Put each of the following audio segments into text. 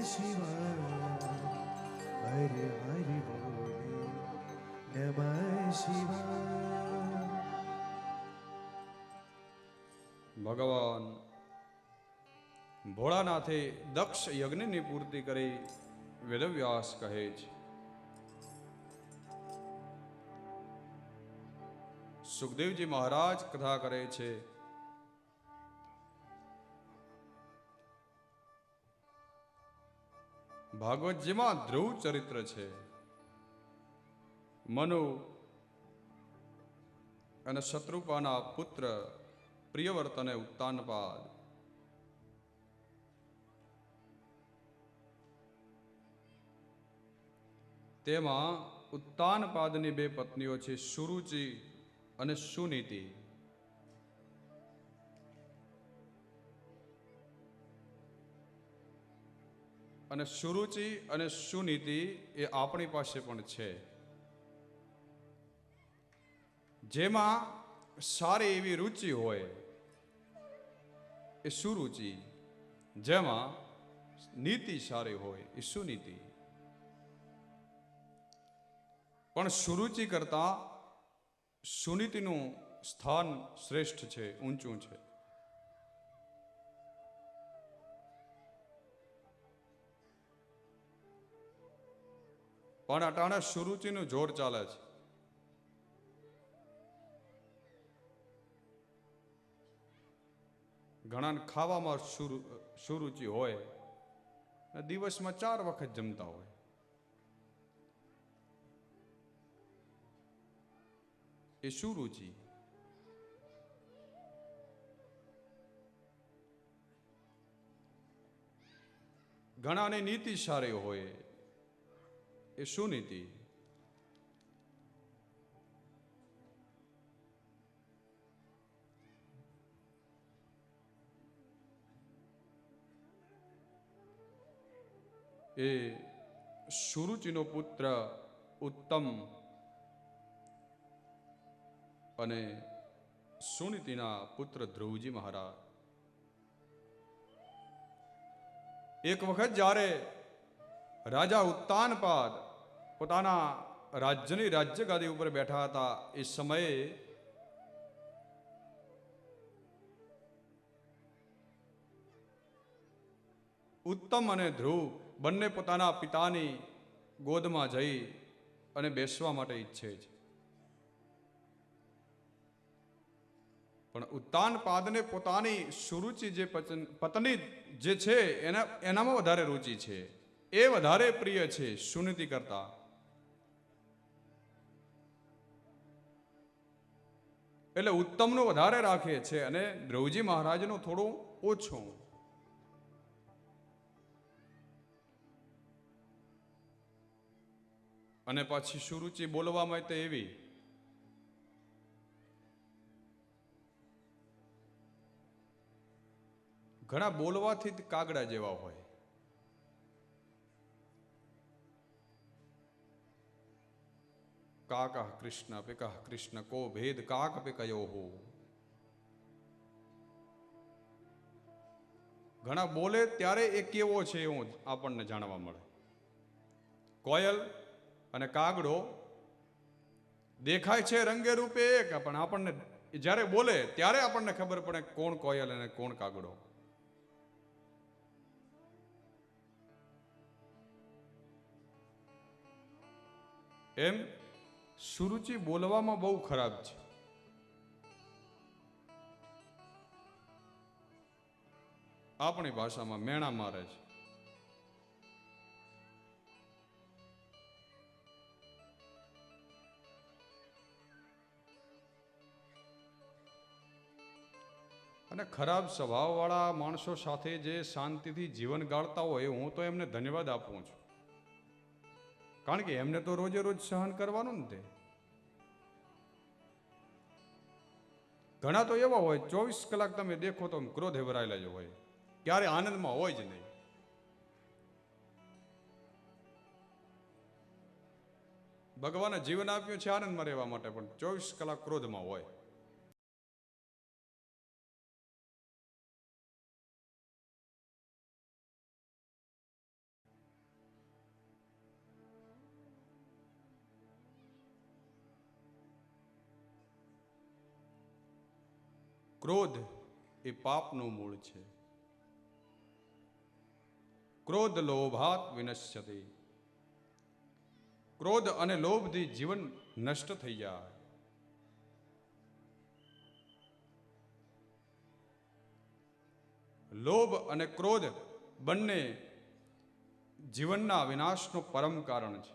શિવાય, હરે હરે બોલે નમઃ શિવાય. ભગવાન ભોળાનાથે દક્ષ યજ્ઞની પૂર્તિ કરી. વેદવ્યાસ કહે છે, સુખદેવજી મહારાજ કથા કરે છે, ભાગવતજીમાં ધ્રુવ ચરિત્ર છે. મનુ અને શત્રુપાના પુત્ર પ્રિયવ્રત અને ઉત્તાનપાદ. તેમાં ઉત્તાનપાદની બે પત્નીઓ છે, સુરુચિ અને સુનીતિ. અને સુરુચિ અને સુનીતિ એ આપણી પાસે પણ છે. જેમાં સારી એવી રુચિ હોય એ સુરુચિ, જેમાં નીતિ સારી હોય એ સુનીતિ. પણ સુરુચિ કરતા સુનીતિનું સ્થાન શ્રેષ્ઠ છે, ઊંચું છે. પણ અટાણે સુરુચિનું જોર ચાલે છે. ઘણા ખાવામાં સુરુચિ હોય, દિવસમાં 4 વખત જમતા હોય. એ સુરુચિ. ઘણાની નીતિ સારી હોય, એ સુનીતિ. એ સુરુચિનો પુત્ર ઉત્તમ અને સુનીતિના પુત્ર ધ્રુવજી મહારાજ. એક વખત જ્યારે રાજા ઉત્તાનપાદ પોતાના રાજ્યની રાજ્ય ગાદી ઉપર બેઠા હતા, એ સમયે ઉત્તમ અને ધ્રુવ બંને પોતાના પિતાની ગોદમાં જઈ અને બેસવા માટે ઈચ્છે છે. પણ ઉત્તાનપાદને પોતાની સુરુચિ જે પત્ની જે છે એનામાં વધારે રુચિ છે, એ વધારે પ્રિય છે સુનીતિ કરતા. એટલે ઉત્તમનું વધારે રાખે છે અને ધ્રુવજી મહારાજનું થોડું ઓછું. અને પાછી સુરુચિ બોલવામાં તો એવી, ઘણા બોલવાથી જ કાગડા જેવા હોય. કાક કૃષ્ણ પિક કૃષ્ણ કો ભેદ કાક પિકયો હો. ઘણા બોલે ત્યારે એ કેવો છે એવું આપણને જાણવા મળે. કોયલ અને કાગડો દેખાય છે રંગે રૂપે એક, પણ આપણને જ્યારે બોલે ત્યારે આપણને ખબર પડે કોણ કોયલ અને કોણ કાગડો. એમ સુરુચિ બોલવામાં બહુ ખરાબ છે. આપણી ભાષામાં મેણા મારે છે. અને ખરાબ સ્વભાવવાળા માણસો સાથે જે શાંતિથી જીવન ગાળતા હોય, હું તો એમને ધન્યવાદ આપું છું. કારણ કે એમને તો રોજે રોજ સહન કરવાનું ને. ઘણા તો એવા હોય 24 કલાક તમે દેખો તો ક્રોધે ભરાયેલા જ હોય, ક્યારે આનંદમાં હોય જ નહીં. ભગવાને જીવન આપ્યું છે આનંદમાં રહેવા માટે, પણ 24 કલાક ક્રોધમાં હોય. ક્રોધ એ પાપનું મૂળ છે. ક્રોધ લોભાત વિનશ્યતે. ક્રોધ અને લોભથી જીવન નષ્ટ થઈ જાય. લોભ અને ક્રોધ બંને જીવનના વિનાશનું પરમ કારણ છે.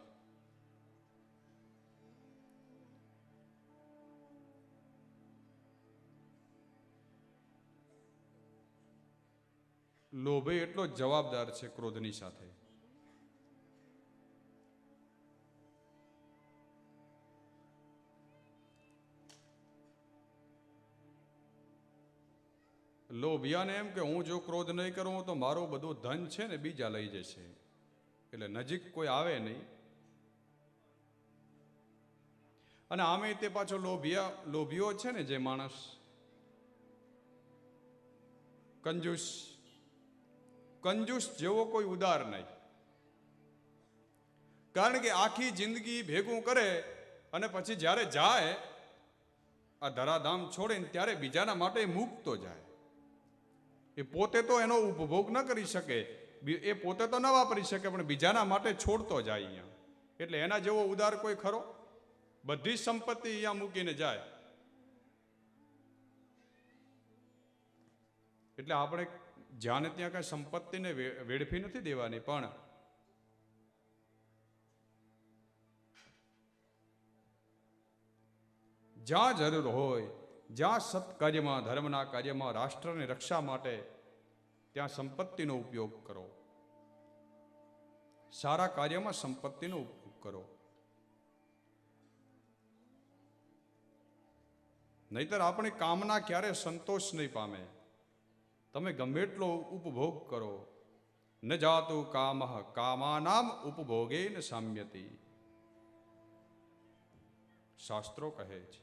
લોભે એટલો જ જવાબદાર છે ક્રોધની સાથે. લોભિયાને એમ કે હું જો ક્રોધ નહીં કરું તો મારું બધું ધન છે ને બીજા લઈ જશે, એટલે નજીક કોઈ આવે નહીં. અને આમે તે પાછો લોભીઓ છે ને જે માણસ કંજૂસ જેવો કોઈ ઉદાર નહીં. કારણ કે આખી જિંદગી ભેગું કરે અને પછી જ્યારે જાય આ ધરાધામ છોડીને ત્યારે બીજાના માટે મૂકતો જાય. એ પોતે તો એનો ઉપભોગ ન કરી શકે, એ પોતે તો ન વાપરી શકે, પણ બીજાના માટે છોડતો જાય અહીંયા. એટલે એના જેવો ઉદાર કોઈ ખરો? બધી સંપત્તિ અહીંયા મૂકીને જાય. એટલે આપણે જ્યાં ને ત્યાં કઈ સંપત્તિને વેડફી નથી દેવાની, પણ જ્યાં જરૂર હોય, જ્યાં સત્કાર્યમાં, ધર્મના કાર્યમાં, રાષ્ટ્રની રક્ષા માટે ત્યાં સંપત્તિનો ઉપયોગ કરો. સારા કાર્યમાં સંપત્તિનો ઉપયોગ કરો. નહીતર આપણી કામના ક્યારે સંતોષ નહીં પામે. તમે ગમે એટલો ઉપભોગ કરો, ન જાતું કામઃ કામાનામ ઉપભોગેન સામ્યતિ. શાસ્ત્રો કહે છે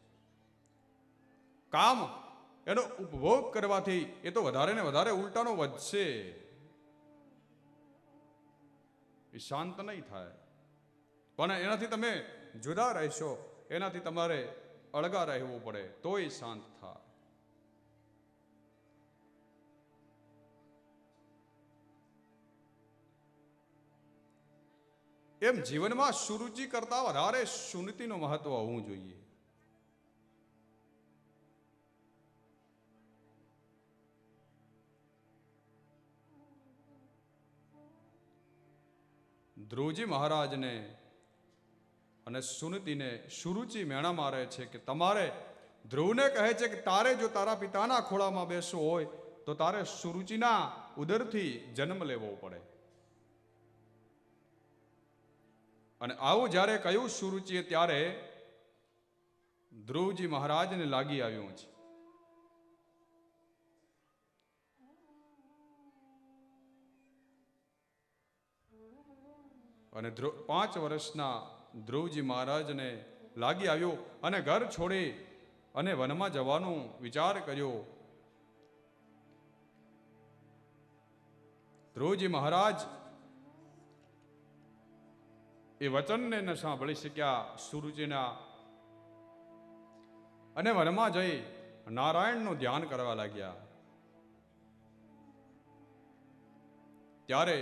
કામ એનો ઉપભોગ કરવાથી એ તો વધારે ને વધારે ઉલટાનો વધશે, એ શાંત નહીં થાય. પણ એનાથી તમે જુદા રહેશો, એનાથી તમારે અળગા રહેવું પડે તોય શાંત થાય. એમ જીવનમાં સુરુચિ કરતા વધારે સુનીતિનું મહત્વ હોવું જોઈએ. ધ્રુવજી મહારાજને અને સુનીતિને સુરુચિ મેણા મારે છે કે તમારે, ધ્રુવને કહે છે કે તારે જો તારા પિતાના ખોળામાં બેસવું હોય તો તારે સુરુચિના ઉદરથી જન્મ લેવો પડે. અને આવું જ્યારે કહ્યું સુરુચિએ, ત્યારે ધ્રુવજી મહારાજને લાગી આવ્યું છે અને 5 વર્ષના ધ્રુવજી મહારાજને લાગી આવ્યું અને ઘર છોડી અને વનમાં જવાનો વિચાર કર્યો. ધ્રુવજી મહારાજ એ વચનને ન સાંભળી શક્યા સુરુચિના, અને વનમાં જઈ નારાયણનું ધ્યાન કરવા લાગ્યા. ત્યારે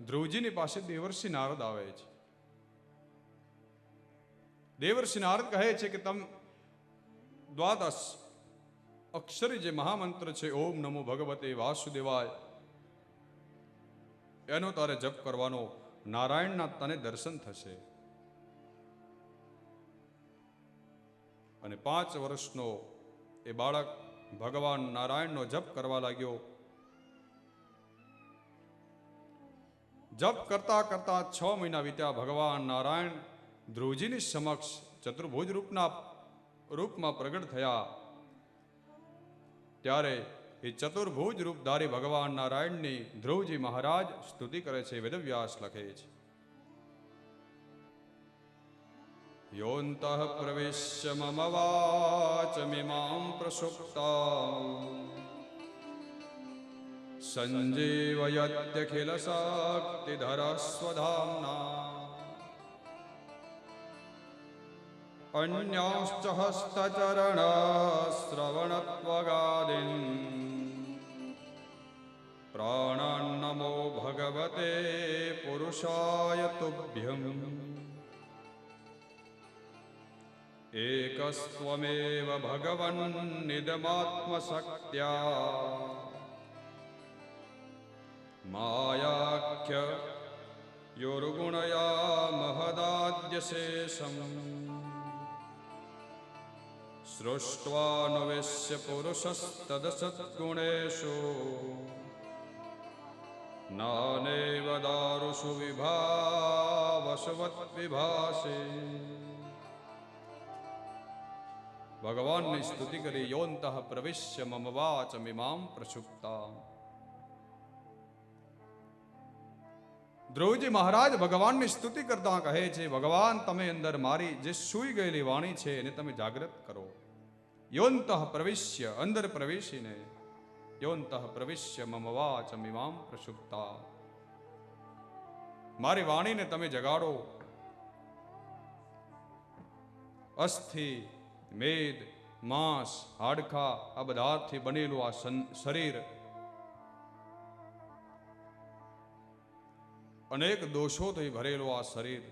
ધ્રુવજીની પાસે દેવર્ષિ નારદ આવે છે. દેવર્ષિ નારદ કહે છે કે તમ 12 અક્ષરી જે મહામંત્ર છે ઓમ નમો ભગવતે વાસુદેવાય, એનો તારે જપ કરવાનો, નારાયણના તને દર્શન થશે. અને 5 વર્ષનો એ બાળક ભગવાન નારાયણનો જપ કરવા લાગ્યો. જપ કરતા કરતા 6 મહિના વીત્યા. ભગવાન નારાયણ ધ્રુવજીની સમક્ષ ચતુર્ભુજ રૂપમાં પ્રગટ થયા. ત્યારે એ ચતુર્ભુજ રૂપધારી ભગવાન નારાયણની ધ્રુવજી મહારાજ સ્તુતિ કરે છે. વેદવ્યાસ લખે છે યોંતઃ પ્રવેશ્ય મમ વાચમિમાં પ્રસુપ્તાં સંજીવયત્યખિલ શક્તિધર સ્વધામ્ના અન્યાશ્ચ હસ્તચરણ શ્રવણત્વગાદિન પ્રાણાન્નમો ભગવતે પુરુષાય તુભ્યમ એકસ્ત્વમેવ ભગવન નિદમાત્મશક્ત્યા માયાખ્ય યોર્ગુણયા મહદાદ્યશેષમ સૃષ્ટ્વાનુવેશ્ય પુરુષસ્તદસદ્ગુણેષુ નાનેવ દારુષુ વિભાવશવત વિભાસે. ભગવાનની સ્તુતિ કરી યોંતઃ પ્રવિશ્ય મમ વાચમિમામ પ્રસુપ્તા. ધ્રુવજી મહારાજ ભગવાનની સ્તુતિ કરતા કહે છે, ભગવાન તમે અંદર મારી જે સૂઈ ગયેલી વાણી છે એને તમે જાગૃત કરો. યોંતઃ પ્રવિશ્ય અંદર પ્રવેશીને યોંતઃ પ્રવિશ્ય મમ વાચમિમામ પ્રસુપ્તા. મારી વાણીને તમે જગાડો. અસ્થિ મેદ માંસ હાડકા આ બધાથી બનેલું આ શરીર અનેક દોષોથી ભરેલું આ શરીર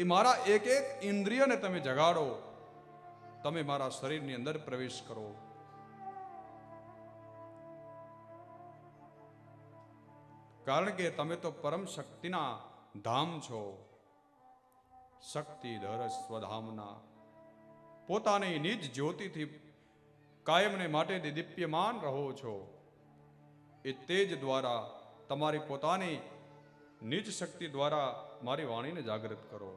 એ મારા એક એક ઇન્દ્રિયને તમે જગાડો. તમે મારા શરીરની અંદર પ્રવેશ કરો. કારણ કે તમે તો પરમ શક્તિના ધામ છો. શક્તિધર સ્વધામના પોતાની નિજ જ્યોતિથી કાયમને માટે દિવ્યમાન રહો છો. એ તેજ દ્વારા તમારી પોતાની નિજ શક્તિ દ્વારા મારી વાણીને જાગૃત કરો.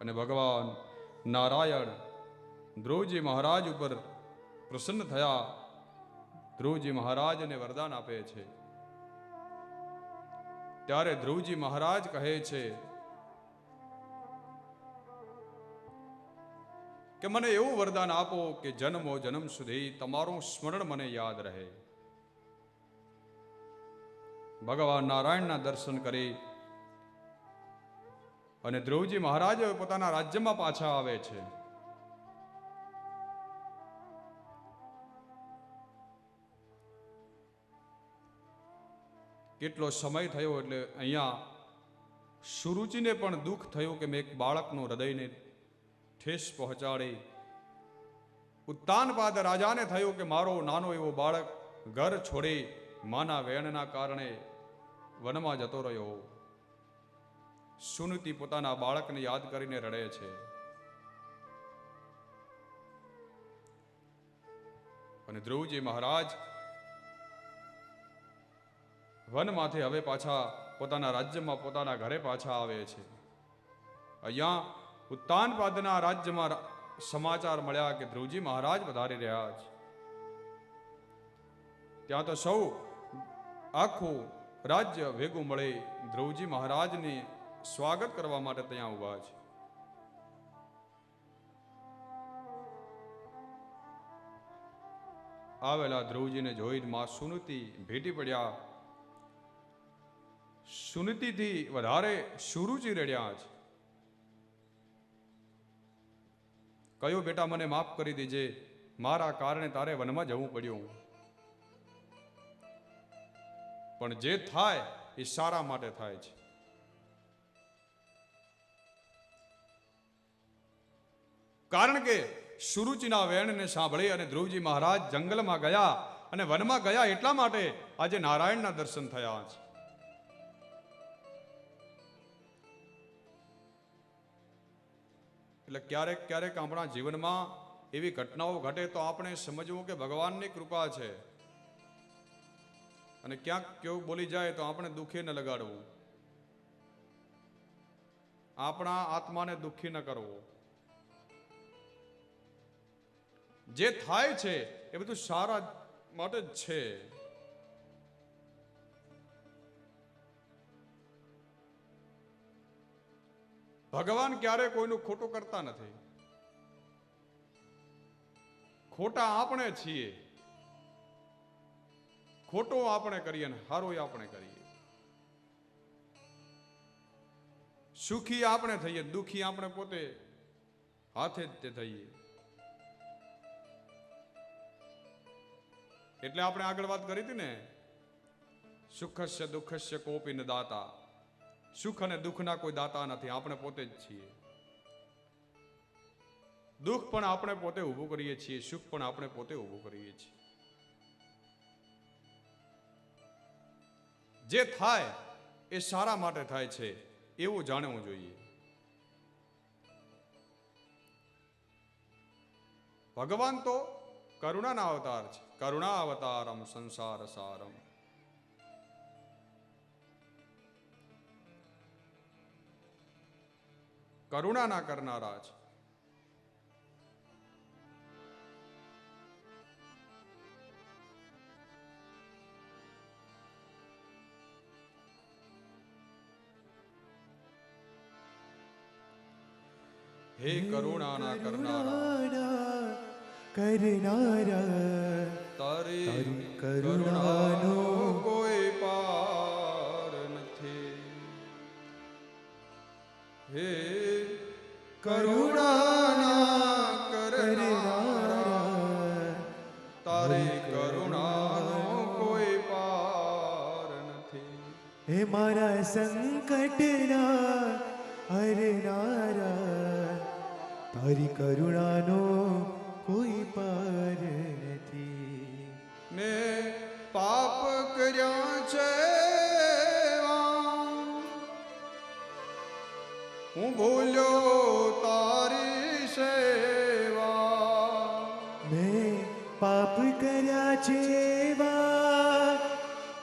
અને ભગવાન નારાયણ ધ્રુવજી મહારાજ ઉપર પ્રસન્ન થયા. ધ્રુવજી મહારાજને વરદાન આપે છે. ત્યારે ધ્રુવજી મહારાજ કહે છે કે મને એવું વરદાન આપો કે જન્મો જન્મ સુધી તમારું સ્મરણ મને યાદ રહે. ભગવાન નારાયણના દર્શન કરી અને ધ્રુવજી મહારાજ પોતાના રાજ્યમાં પાછા આવે છે. કેટલો સમય થયો એટલે અહીંયા સુરુચિને પણ દુઃખ થયું કે મેં એક બાળકનું હૃદયને ઠેસ પહોંચાડી. ઉત્તાનપાદ રાજાને થયું કે મારો નાનો એવો બાળક ઘર છોડી માના વેણના કારણે વનમાં જતો રહ્યો. સુનીતિ પોતાના બાળકને યાદ કરીને રડે છે. અને ધ્રુવજી મહારાજ વનમાંથી હવે પાછા પોતાના રાજ્યમાં પોતાના ઘરે પાછા આવે છે. અહીંયા ઉત્તાનપાદના રાજ્યમાં સમાચાર મળ્યા કે ધ્રુવજી મહારાજ વધારી રહ્યા છે. ત્યાં તો સૌ આખું રાજ્ય ભેગું મળે ધ્રુવજી મહારાજની સ્વાગત કરવા માટે ત્યાં ઉભા છે. આવેલા ધ્રુવજીને જોઈને માં સુનીતિ ભેટી પડ્યા. સુનીતિથી વધારે સુરુચિ રડ્યા છે. કયો બેટા મને માફ કરી દેજે, મારા કારણે તારે વનમાં જવું પડ્યું. પણ જે થાય એ સારા માટે થાય છે. કારણ કે સુરુચિના વેણને સાંભળી અને ધ્રુવજી મહારાજ જંગલમાં ગયા અને વનમાં ગયા એટલા માટે આજે નારાયણના દર્શન થયા છે. એટલે ક્યારેક ક્યારેક આપણા જીવનમાં એવી ઘટનાઓ ઘટે તો આપણે સમજવું કે ભગવાનની કૃપા છે. અને ક્યાંક કેવું બોલી જાય તો આપણે દુઃખી ન લગાડવું, આપણા આત્માને દુઃખી ન કરવો. જે થાય છે એ બધું સારા માટે જ છે. ભગવાન ક્યારે કોઈનું ખોટું કરતા નથી. ખોટા આપણે છીએ. ખોટો આપણે કરીએ ને સારું આપણે કરીએ. સુખી આપણે થઈએ, દુખી આપણે પોતે હાથે જ તે થઈએ. એટલે આપણે આગળ વાત કરી હતી ને, સુખસ્ય દુઃખસ્ય કોપી ન દાતા. સુખ અને દુઃખના કોઈ દાતા નથી, આપણે પોતે જ છીએ. દુઃખ પણ આપણે પોતે ઊભું કરીએ છીએ, સુખ પણ આપણે પોતે ઊભું કરીએ છીએ. જે થાય એ સારા માટે થાય છે એવું જાણવું જોઈએ. ભગવાન તો કરુણાના અવતાર છે. કરુણા અવતારમ સંસાર સારમ. કરુણાના કરનારા છે. હે કરુણાના કરનારા, તારી કરુણાનો કોઈ પાર નથી. હે કરુણાના કરનારા, તારી કરુણાનો કોઈ પાર નથી. હે મારા સંકટના હરનારા, તારી કરુણાનો કોઈ પાર નથી. મેં પાપ કર્યા છે, હું ભૂલ્યો તારી સેવા. મેં પાપ કર્યા છે,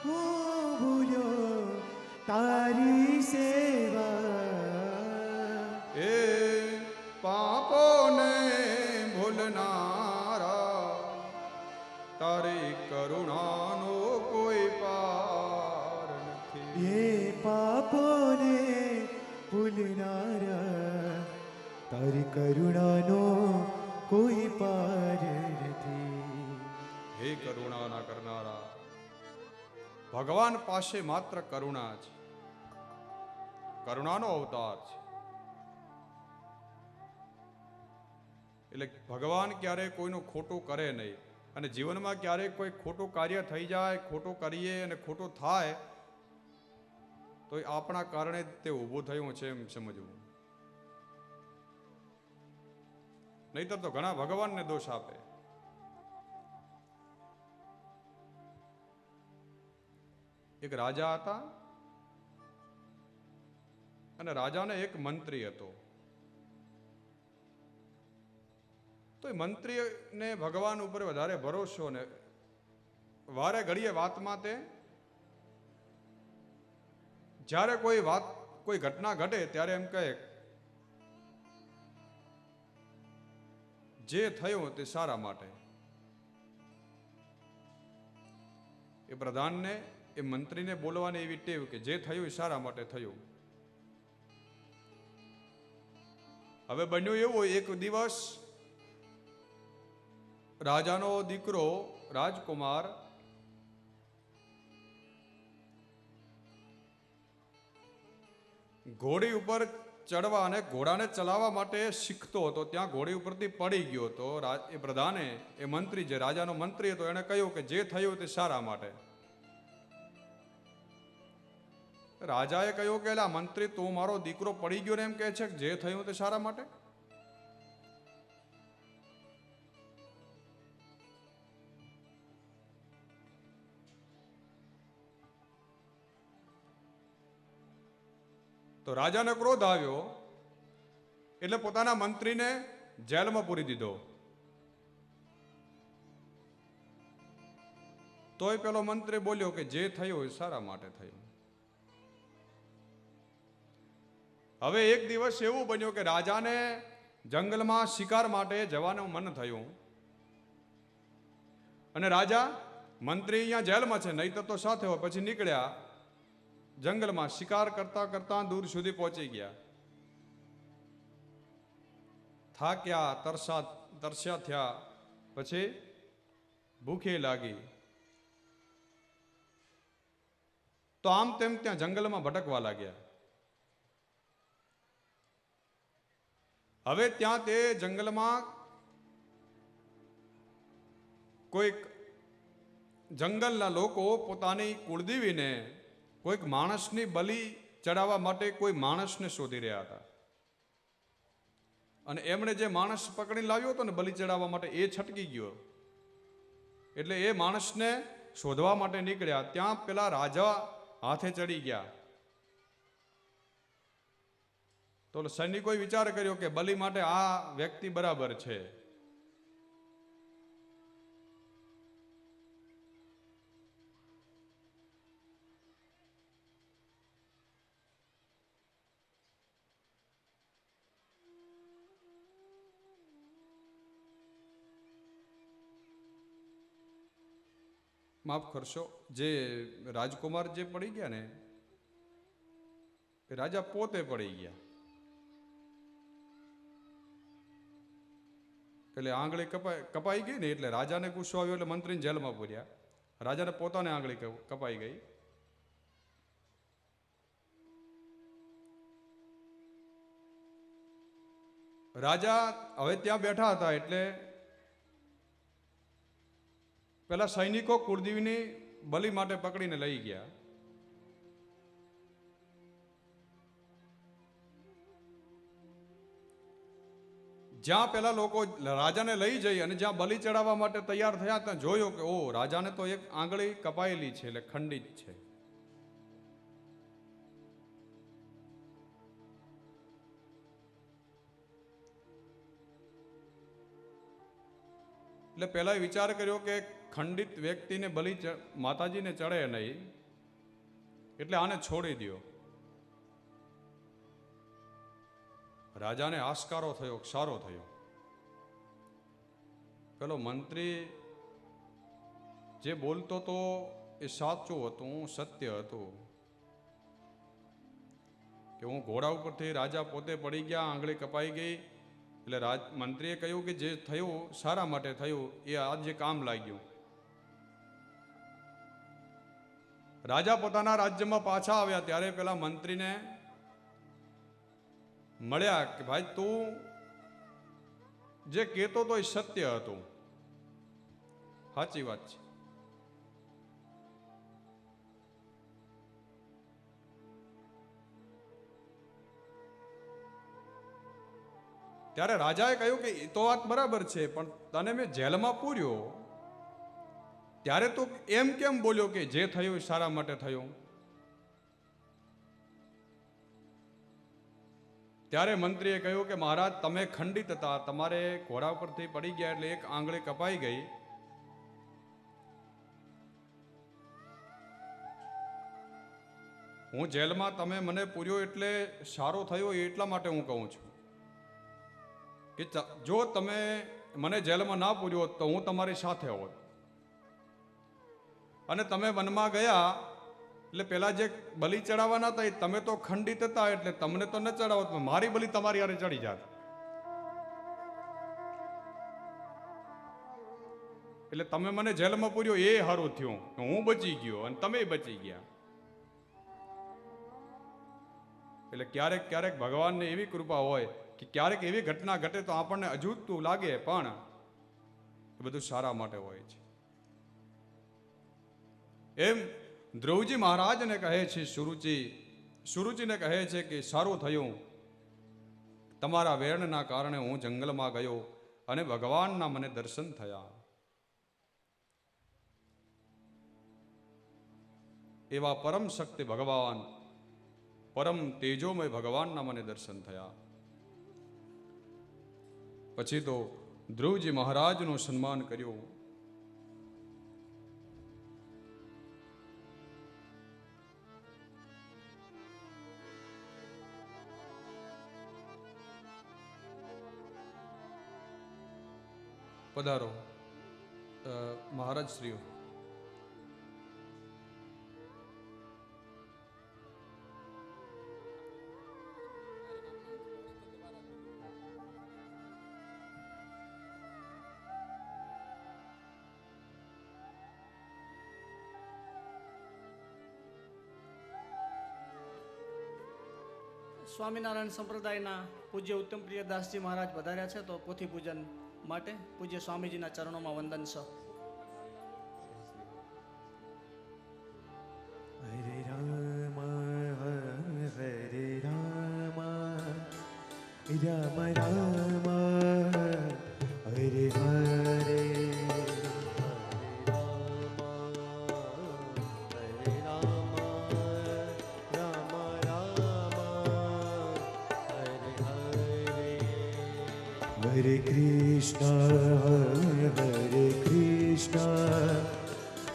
હું ભૂલ્યો તારી સેવા. એ પાપોને ભૂલનારા, તારી કરુણાનો કોઈ પાર નથી. એ પાપોને ભૂલનારા, તારી કરુણાનો કોઈ પાર નથી. હે કરુણાના કરનારા, ભગવાન પાસે માત્ર કરુણા છે. કરુણાનો અવતાર છે. એટલે ભગવાન ક્યારેય કોઈનું ખોટું કરે નહીં. અને જીવનમાં ક્યારેક કોઈ ખોટું કાર્ય થઈ જાય, ખોટું કરીએ અને ખોટું થાય તો એ આપણા કારણે જ તે ઊભું થયું છે એમ સમજવું. નહીતર તો ઘણા ભગવાનને દોષ આપે. એક રાજા હતા અને રાજાને એક મંત્રી હતો. તો એ મંત્રીને ભગવાન ઉપર વધારે ભરોસો ને વારે ઘડીએ વાતમાં તે જ્યારે કોઈ ઘટના ઘટે ત્યારે એમ કહે જે થયું તે સારા માટે. એ પ્રધાનને, એ મંત્રીને બોલવાની એવી ટેવ કે જે થયું એ સારા માટે થયું. હવે બન્યું એવું, એક દિવસ રાજાનો દીકરો રાજકુમાર ઘોડી ઉપર ચડવા અને ઘોડાને ચલાવવા માટે શીખતો હતો. ત્યાં ઘોડી ઉપરથી પડી ગયો હતો. એ પ્રધાને, એ મંત્રી, જે રાજાનો મંત્રી હતો, એને કહ્યું કે જે થયું તે સારા માટે. રાજાએ કહ્યું કે એલા મંત્રી, તું મારો દીકરો પડી ગયો ને એમ કહે છે કે જે થયું તે સારા માટે? તો રાજાને ક્રોધ આવ્યો એટલે પોતાના મંત્રીને જેલમાં પૂરી દીધો. તોય પેલો મંત્રી બોલ્યો કે જે થયું એ સારા માટે થયું. હવે એક દિવસ એવું બન્યું કે રાજાને જંગલમાં શિકાર માટે જવાનું મન થયું અને રાજા, મંત્રી અહીંયા જેલમાં છે, નહીં તો સાથે હોય, પછી નીકળ્યા જંગલમાં. શિકાર કરતા કરતા દૂર સુધી પહોંચી ગયા. થાક્યા, તરસ્યા થયા, પછી ભૂખે લાગી. તો આમ તેમ ત્યાં જંગલમાં ભટકવા લાગ્યા. હવે ત્યાં તે જંગલમાં કોઈક જંગલના લોકો પોતાની કુળદેવીને કોઈક માણસની બલિ ચડાવવા માટે કોઈ માણસને શોધી રહ્યા હતા. અને એમણે જે માણસ પકડી લાવ્યો હતો ને બલિ ચડાવવા માટે, એ છટકી ગયો. એટલે એ માણસને શોધવા માટે નીકળ્યા. ત્યાં પેલા રાજા હાથે ચડી ગયા. તો સૈનિકોએ વિચાર કર્યો કે બલિ માટે આ વ્યક્તિ બરાબર છે. માફ કરશો, જે રાજકુમાર જે પડી ગયા ને, એ રાજા પોતે પડી ગયા. એટલે આંગળી કપાઈ ગઈ ને, એટલે રાજાને ગુસ્સો આવ્યો, એટલે મંત્રીને જેલમાં પૂર્યા. રાજાને પોતાને આંગળી કપાઈ ગઈ. રાજા હવે ત્યાં બેઠા હતા, એટલે પેલા સૈનિકો કુળદેવીની બલિ માટે પકડીને લઈ ગયા. જ્યાં પેલા લોકો રાજાને લઈ જઈ અને જ્યાં બલિ ચડાવવા માટે તૈયાર થયા, ત્યાં જોયો કે ઓ, રાજાને તો એક આંગળી કપાયેલી છે, એટલે ખંડિત છે. એટલે પહેલા વિચાર કર્યો કે ખંડિત વ્યક્તિને બલિ માતાજીને ચડે નહીં, એટલે આને છોડી દો. રાજાને આસ્કારો થયો, સારો થયો. પેલો મંત્રી જે બોલતો તો એ સાચું હતું, સત્ય હતું. કે હું ઘોડા ઉપરથી, રાજા પોતે પડી ગયા, આંગળી કપાઈ ગઈ. એટલે મંત્રીએ કહ્યું કે જે થયું સારા માટે થયું, એ આજ જે કામ લાગ્યું. રાજા પોતાના રાજ્યમાં પાછા આવ્યા ત્યારે પેલા મંત્રીને મળ્યા કે ભાઈ, તું જે કહેતો તો એ સત્ય હતું, સાચી વાત છે. ત્યારે રાજાએ કહ્યું કે એ તો વાત બરાબર છે, પણ તને મેં જેલમાં પૂર્યો ત્યારે તું એમ કેમ બોલ્યો કે જે થયું એ સારા માટે થયું? ત્યારે મંત્રીએ કહ્યું કે મહારાજ, તમે ખંડિત હતા, તમારે ઘોડા પરથી પડી ગયા એટલે એક આંગળી કપાઈ ગઈ. હું જેલમાં તમે મને પૂર્યો એટલે સારો થયો, એટલા માટે હું કહું છું કે જો તમે મને જેલમાં ના પૂર્યો હોત તો હું તમારી સાથે હોત. અને તમે વનમાં ગયા એટલે પેલા જે બલિ ચડાવવાના હતા, એ તમે તો ખંડિત હતા, એટલે તમને તો ન ચડાવત, મારી બલિ તમારી હારે ચડી જાત. એટલે તમે મને જેલમાં પૂર્યો એ સારું થયું, હું બચી ગયો અને તમે બચી ગયા. એટલે ક્યારેક ક્યારેક ભગવાનને એવી કૃપા હોય કે ક્યારેક એવી ઘટના ઘટે તો આપણને અજુગતું લાગે, પણ એ બધું સારા માટે હોય છે. એમ ધ્રુવજી મહારાજને કહે છે, સુરુચિને કહે છે કે સારું થયું, તમારા વેણના કારણે હું જંગલમાં ગયો અને ભગવાનના મને દર્શન થયા. એવા પરમ શક્તિ ભગવાન, પરમ તેજોમય ભગવાનના મને દર્શન થયા. પછી તો ધ્રુવજી મહારાજનું સન્માન કર્યું. પધારો મહારાજ શ્રીઓ. સ્વામિનારાયણ સંપ્રદાયના પૂજ્ય ઉત્તમ પ્રિયદાસજી મહારાજ વધાર્યા છે, તો પોથી પૂજન માટે પૂજ્ય સ્વામીજીના ચરણોમાં વંદન છે. હરે રામ હરે રામ રામ રામ હરે હરે हरे कृष्ण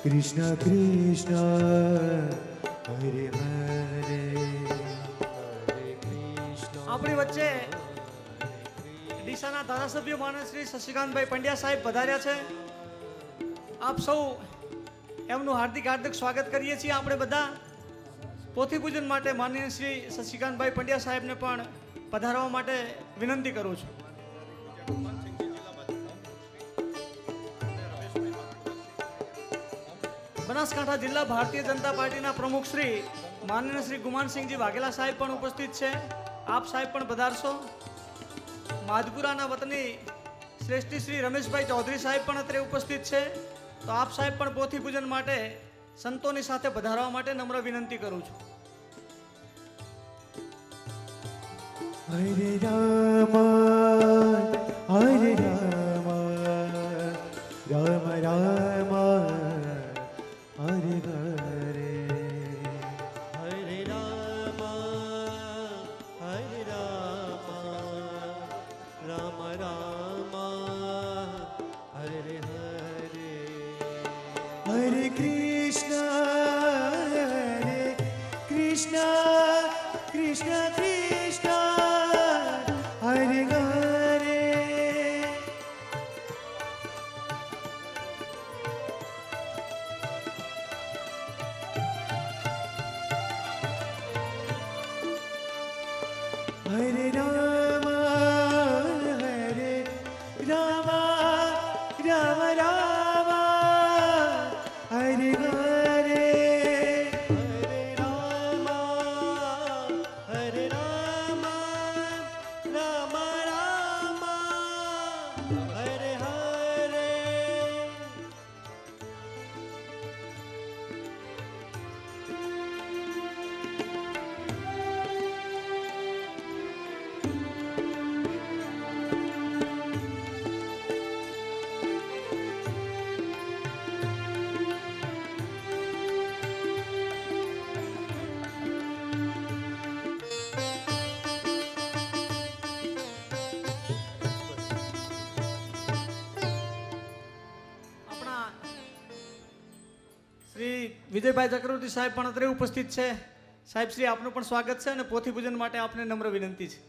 कृष्ण कृष्ण हरे हरे આપણી વચ્ચે ડીસાના ધારાસભ્ય માનસ શ્રી શશિકાંતભાઈ પંડ્યા સાહેબ પધાર્યા છે. આપ સૌ એમનું હાર્દિક હાર્દિક સ્વાગત કરીએ છીએ. આપણે બધા પોથી પૂજન માટે માનનીય શ્રી શશિકાંતભાઈ પંડ્યા સાહેબને પણ પધારવા માટે વિનંતી કરું છું. બનાસકાંઠા જિલ્લા ભારતીય જનતા પાર્ટીના પ્રમુખ શ્રી માનનીય શ્રી ગુમાનસિંહજી વાઘેલા સાહેબ પણ ઉપસ્થિત છે. આપ સાહેબ પણ પધારશો. માધપુરાના વતની શ્રેષ્ઠી શ્રી રમેશભાઈ ચૌધરી સાહેબ પણ અત્રે ઉપસ્થિત છે. તો આપ સાહેબ પણ પોથી પૂજન માટે સંતોની સાથે પધારવા માટે નમ્ર વિનંતી કરું છું. हरे राम राम राम हरे हरे हरे राम राम राम हरे हरे हरे कृष्ण कृष्ण कृष्ण हरे हरे हरे राम राम राम हरे हरे हरे राम राम राम हरे हरे આપણા શ્રી વિજયભાઈ ચક્રવર્તી સાહેબ પણ અત્રે ઉપસ્થિત છે. સાહેબ શ્રી આપનું પણ સ્વાગત છે અને પોથી પૂજન માટે આપને નમ્ર વિનંતી છે.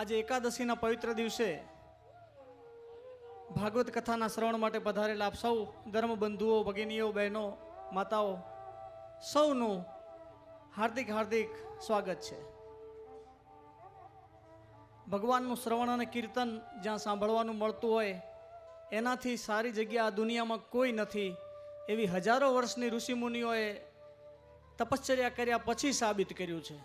આજે એકાદશીના પવિત્ર દિવસે ભાગવત કથાના શ્રવણ માટે પધારેલા આપ સૌ ધર્મબંધુઓ, ભગીનીઓ, બહેનો, માતાઓ સૌનું હાર્દિક હાર્દિક સ્વાગત છે. ભગવાનનું શ્રવણ અને કીર્તન જ્યાં સાંભળવાનું મળતું હોય એનાથી સારી જગ્યા આ દુનિયામાં કોઈ નથી એવી હજારો વર્ષની ઋષિમુનિઓએ તપશ્ચર્યા કર્યા પછી સાબિત કર્યું છે.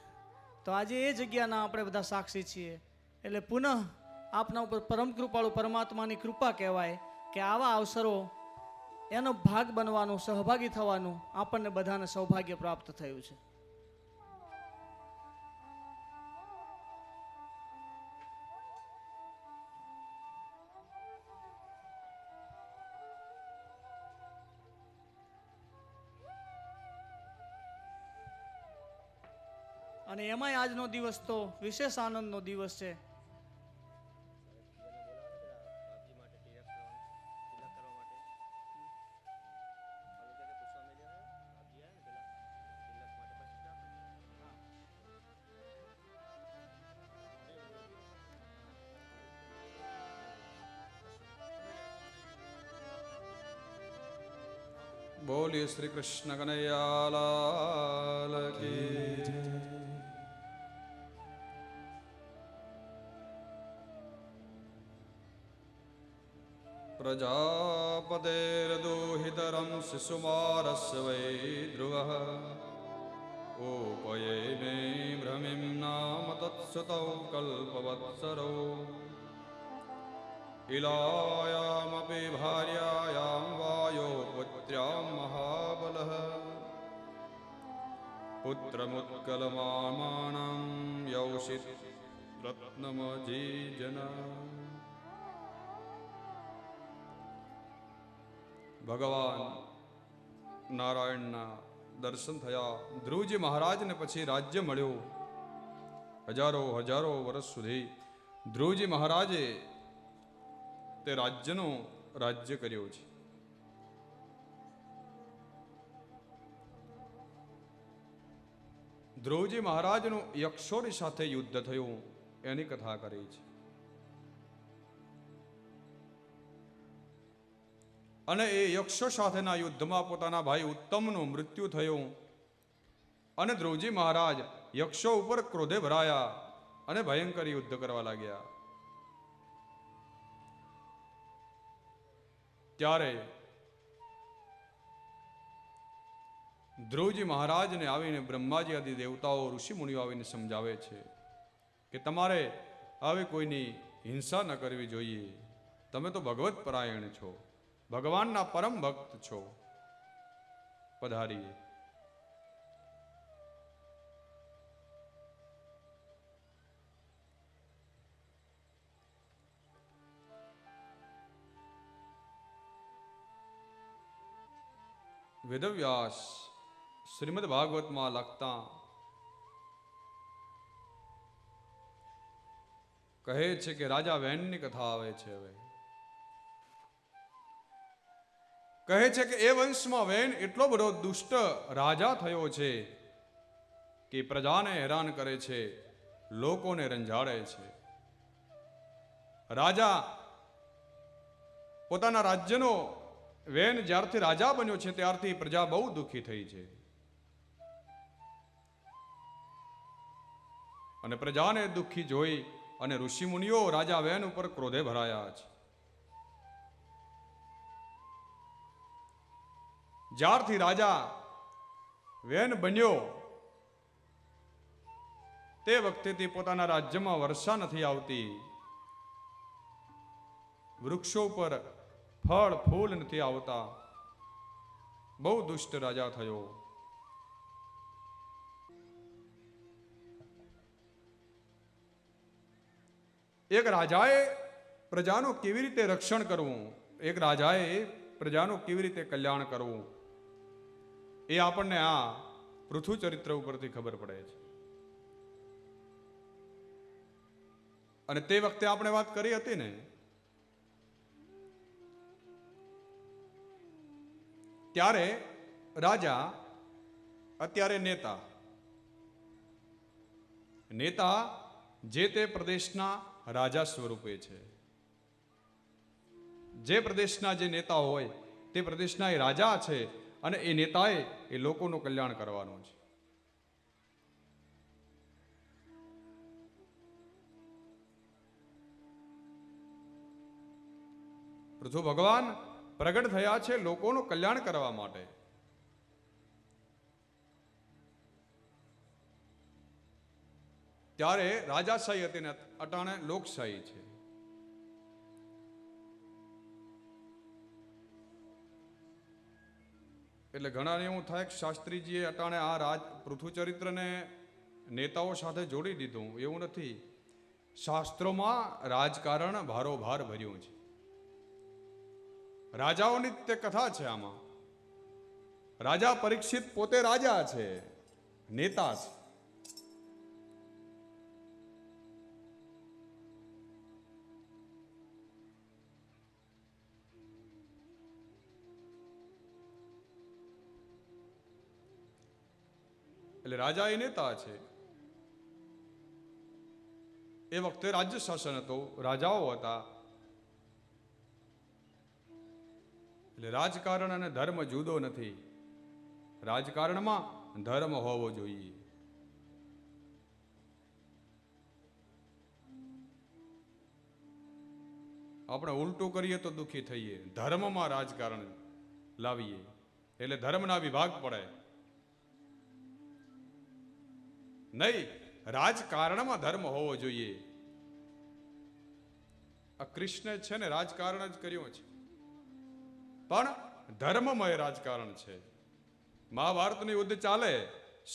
તો આજે એ જગ્યાના આપણે બધા સાક્ષી છીએ. એટલે પુનઃ આપના ઉપર પરમ કૃપાળુ પરમાત્માની કૃપા કહેવાય કે આવા અવસરો એનો ભાગ બનવાનું, સહભાગી થવાનું આપણને બધાને સૌભાગ્ય પ્રાપ્ત થયું છે. અને એમાંય આજનો દિવસ તો વિશેષ આનંદનો દિવસ છે. બોલીએ શ્રી કૃષ્ણ કનૈયાલાલ કી જય. પ્રજાપતેર્દોહિતરં શિશુમારસ્ય વૈ ધ્રુવઃ ઉપયે મે ભ્રમિં નામ તત્સુતૌ કલ્પવત્સરૌ ઇલાયામપી ભાર્યાયાં વાયો પુત્ર્યાં મહાબલઃ પુત્રમુત્કલમામાણં યૌષિત રત્નમજીજના. ભગવાન નારાયણના દર્શન થયા. ધ્રુવજી મહારાજને પછી રાજ્ય મળ્યું. હજારો હજારો વર્ષ સુધી ધ્રુવજી મહારાજે તે રાજ્યનું રાજ્ય કર્યું છે. ધ્રુવજી મહારાજનું યક્ષોની સાથે યુદ્ધ થયું એની કથા કરી છે. અને એ યક્ષો સાથેના યુદ્ધમાં પોતાના ભાઈ ઉત્તમનું મૃત્યુ થયું. અને ધ્રુવજી મહારાજ યક્ષો ઉપર ક્રોધે ભરાયા અને ભયંકર યુદ્ધ કરવા લાગ્યા. ત્યારે ધ્રુવજી મહારાજને આવીને બ્રહ્માજી આદિ દેવતાઓ ઋષિ મુનિઓ આવીને સમજાવે છે કે તમારે આવી કોઈની હિંસા ન કરવી જોઈએ. તમે તો ભગવત પરાયણ છો, ભગવાનના પરમ ભક્ત છો. પધારીએ. વેદવ્યાસ શ્રીમદ ભાગવતમાં લખતા કહે છે કે રાજા વેનની કથા આવે છે. હવે કહે છે કે એ વંશમાં વેન એટલો બધો દુષ્ટ રાજા થયો છે કે પ્રજાને હેરાન કરે છે, લોકોને રંજાડે છે. રાજા પોતાના રાજ્યનો વેન જ્યારથી રાજા બન્યો છે ત્યારથી પ્રજા બહુ દુઃખી થઈ છે. અને પ્રજાને દુઃખી જોઈ અને ઋષિ મુનિઓ રાજા વેન ઉપર ક્રોધે ભરાયા છે. જ્યારથી રાજા વેન બન્યો તે વખતેથી પોતાના રાજ્યમાં વર્ષા નથી આવતી, વૃક્ષો પર ફળ ફૂલ નથી આવતા. બહુ દુષ્ટ રાજા થયો. એક રાજાએ પ્રજાનું કેવી રીતે રક્ષણ કરવું, એક રાજાએ પ્રજાનું કેવી રીતે કલ્યાણ કરવું, એ આપણને આ પૃથુ ચરિત્ર ઉપરથી ખબર પડે છે. અને તે વખતે આપણે વાત કરી હતી ને, ત્યારે રાજા અત્યારે નેતા જે તે પ્રદેશના રાજા સ્વરૂપે છે. જે પ્રદેશના જે નેતા હોય તે પ્રદેશના એ રાજા છે અને એ નેતાએ એ લોકોનું કલ્યાણ કરવાનું છે. પૃથુ ભગવાન પ્રગટ થયા છે લોકોનું કલ્યાણ કરવા માટે. ત્યારે રાજાશાહી હતી ને અટાણે લોકશાહી છે. એટલે ઘણા એવું થાય કે શાસ્ત્રીજીએ અટાણે આ પૃથુ ચરિત્રને નેતાઓ સાથે જોડી દીધું. એવું નથી. શાસ્ત્રોમાં રાજકારણ ભારોભાર ભર્યું છે. રાજાઓની તે કથા છે. આમાં રાજા પરીક્ષિત પોતે રાજા છે, નેતા છે. એટલે રાજા એ નેતા છે. એ વખતે રાજ્ય શાસન હતો, રાજાઓ હતા. એટલે રાજકારણ અને ધર્મ જુદો નથી. રાજકારણમાં ધર્મ હોવો જોઈએ. આપણે ઉલટું કરીએ તો દુઃખી થઈએ. ધર્મમાં રાજકારણ લાવીએ એટલે ધર્મના વિભાગ પડે. નહીં, રાજકારણમાં ધર્મ હોવો જોઈએ. આ કૃષ્ણ છે ને રાજકારણ જ કર્યું છે, પણ ધર્મમય રાજકારણ છે. મહાભારતનું યુદ્ધ ચાલે,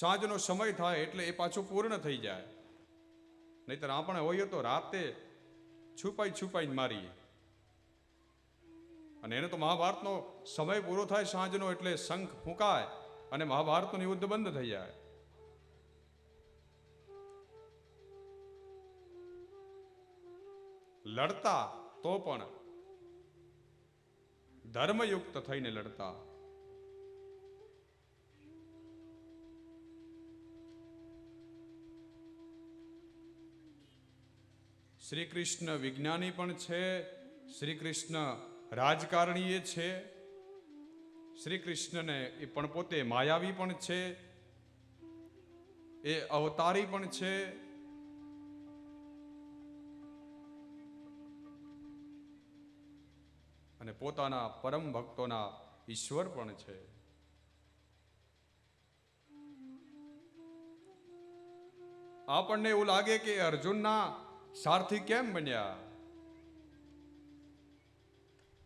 સાંજનો સમય થાય એટલે એ પાછું પૂર્ણ થઈ જાય. નહીતર આપણે હોઈએ તો રાતે છુપાઈને મારીએ. અને એને તો મહાભારતનો સમય પૂરો થાય સાંજનો એટલે શંખ ફૂંકાય અને મહાભારતનું યુદ્ધ બંધ થઈ જાય. લડતા તો પણ ધર્મયુક્ત થઈને લડતા. શ્રી કૃષ્ણ વિજ્ઞાની પણ છે, શ્રી કૃષ્ણ રાજકારણીય છે, શ્રી કૃષ્ણને એ પણ પોતે માયાવી પણ છે, એ અવતારી પણ છે, અને પોતાના પરમ ભક્તોના ઈશ્વર પણ છે. આપણને એવું લાગે કે અર્જુનના સારથી કેમ બન્યા?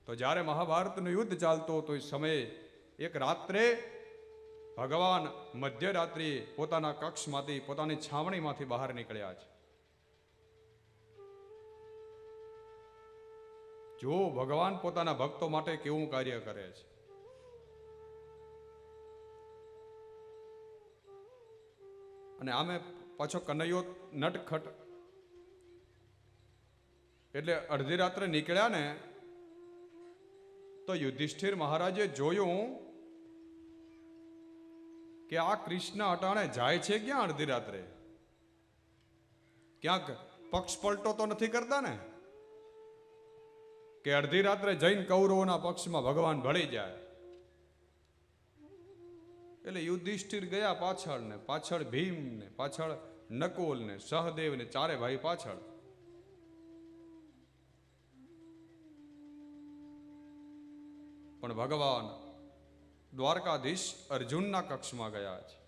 તો જ્યારે મહાભારતનું યુદ્ધ ચાલતો હતો એ સમયે એક રાત્રે ભગવાન મધ્યરાત્રિએ પોતાના કક્ષમાંથી, પોતાની છાવણીમાંથી બહાર નીકળ્યા છે. જો ભગવાન પોતાના ભક્તો માટે કેવું કાર્ય કરે છે. અને આમે પાછો કનૈયો નટખટ, એટલે અડધી રાત્રે નીકળ્યા ને તો યુધિષ્ઠિર મહારાજે જોયું કે આ કૃષ્ણ અટાણે જાય છે ક્યાં અડધી રાત્રે? ક્યાંક પક્ષ પલટો તો નથી કરતા ને કે અડધી રાત્રે જૈન કૌરવોના પક્ષમાં ભગવાન ભળી જાય? એટલે યુધિષ્ઠિર ગયા પાછળ ને પાછળ ભીમ ને પાછળ નકુલ ને સહદેવ ને ચારે ભાઈ પાછળ. પણ ભગવાન દ્વારકાધીશ અર્જુનના કક્ષમાં ગયા છે.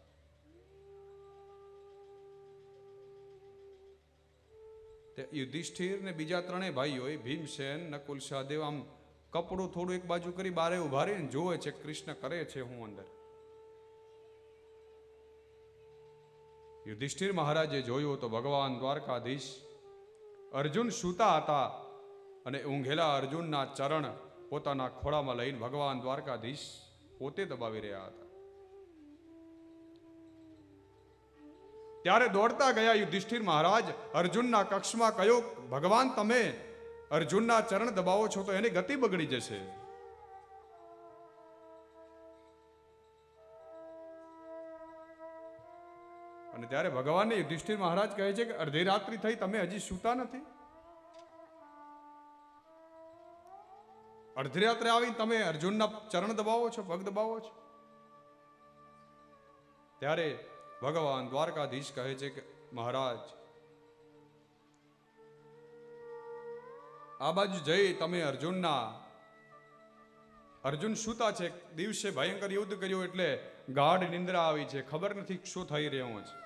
તે યુધિષ્ઠિર ને બીજા ત્રણેય ભાઈઓ ભીમસેન, નકુલ, સહદેવ આમ કપડું થોડું એક બાજુ કરી બારે ઉભા રહીને જોવે છે કૃષ્ણ કરે છે હું અંદર. યુધિષ્ઠિર મહારાજે જોયું તો ભગવાન દ્વારકાધીશ અર્જુન સૂતા હતા અને ઊંઘેલા અર્જુનના ચરણ પોતાના ખોળામાં લઈને ભગવાન દ્વારકાધીશ પોતે દબાવી રહ્યા હતા. ત્યારે દોડતા ગયા યુધિષ્ઠિર મહારાજ અર્જુનના કક્ષમાં કહ્યું, ભગવાન તમે અર્જુનના ચરણ દબાવો છો તો એની ગતિ બગડી જશે. અને ત્યારે ભગવાનને યુધિષ્ઠિર મહારાજ કહે છે કે અડધી રાત્રિ થઈ, તમે હજી સૂતા નથી? અડધી રાત્રે આવી તમે અર્જુનના ચરણ દબાવો છો, પગ દબાવો છો? ત્યારે ભગવાન દ્વારકાધીશ કહે છે કે મહારાજ આ બાજુ જઈ તમે અર્જુન સૂતા છે, દિવસે ભયંકર યુદ્ધ કર્યું એટલે ગાઢ નિંદ્રા આવી છે, ખબર નથી શું થઈ રહ્યું છે.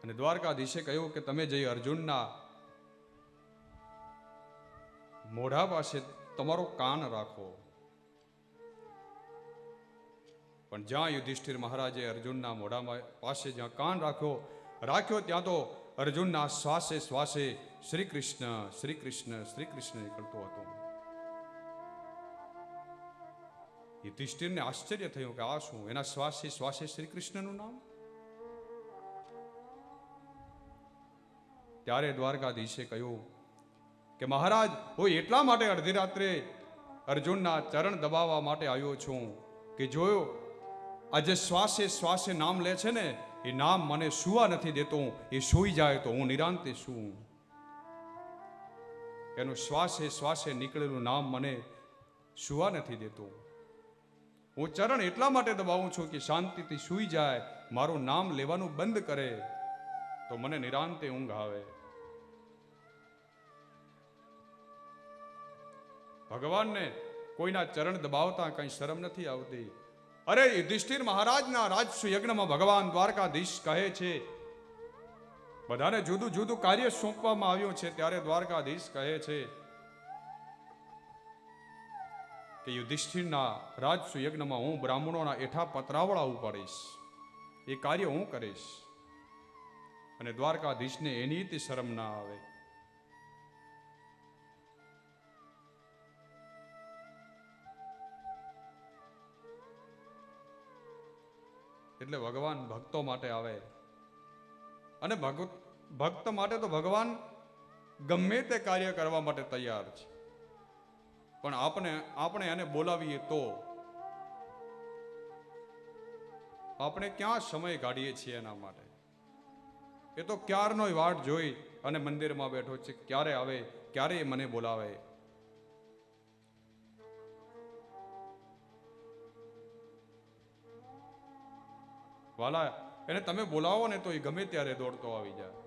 અને દ્વારકાધીશે કહ્યું કે તમે જઈ અર્જુનના મોઢા પાસે તમારો કાન રાખો. પણ જ્યાં યુધિષ્ઠિર મહારાજે અર્જુનના મોઢા પાસે જ્યાં કાન રાખ્યો ત્યાં તો અર્જુનના શ્વાસે શ્વાસે શ્રી કૃષ્ણ શ્રી કૃષ્ણ શ્રી કૃષ્ણ નીકળતો હતો. યુધિષ્ઠિરને આશ્ચર્ય થયું કે આ શું? એના શ્વાસે શ્વાસે શ્રી કૃષ્ણનું નામ? ત્યારે દ્વારકાધીશે કહ્યું કે મહારાજ હું એટલા માટે અડધી રાત્રે અર્જુનના ચરણ દબાવવા માટે આવ્યો છું કે જોયો આજે શ્વાસે શ્વાસે નામ લે છે ને એ નામ મને સુવા નથી દેતો. એ સૂઈ જાય તો હું નિરાંતે સૂવું. એનું શ્વાસે શ્વાસે નીકળેલું નામ મને સુવા નથી દેતું. હું ચરણ એટલા માટે દબાવું છું કે શાંતિથી સૂઈ જાય, મારું નામ લેવાનું બંધ કરે તો મને નિરાંતે ઊંઘ આવે. ભગવાનને કોઈના ચરણ દબાવતા કઈ શરમ નથી આવતી. અરે યુધિષ્ઠિર મહારાજના રાજસુ યજ્ઞમાં ભગવાન દ્વારકાધીશ કહે છે, બધાને જુદું જુદું કાર્ય સોંપવામાં આવ્યું છે, ત્યારે દ્વારકાધીશ કહે છે કે યુધિષ્ઠિરના રાજસુ યજ્ઞમાં હું બ્રાહ્મણોના એઠા પતરાવળા ઉપાડીશ, એ કાર્ય હું કરીશ. અને દ્વારકાધીશને એની તે શરમ ના આવે. એટલે ભગવાન ભક્તો માટે આવે. અને ભક્ત માટે તો ભગવાન ગમે તે કાર્ય કરવા માટે તૈયાર છે. પણ આપણે એને બોલાવીએ તો આપણે ક્યાં સમય કાઢીએ છીએ એના માટે? એ તો ક્યારનો વાટ જોઈ અને મંદિરમાં બેઠો છે, ક્યારે આવે, ક્યારે એ મને બોલાવે. વાલા, એને તમે બોલાવો ને તો એ ગમે ત્યારે દોડતો આવી જાય.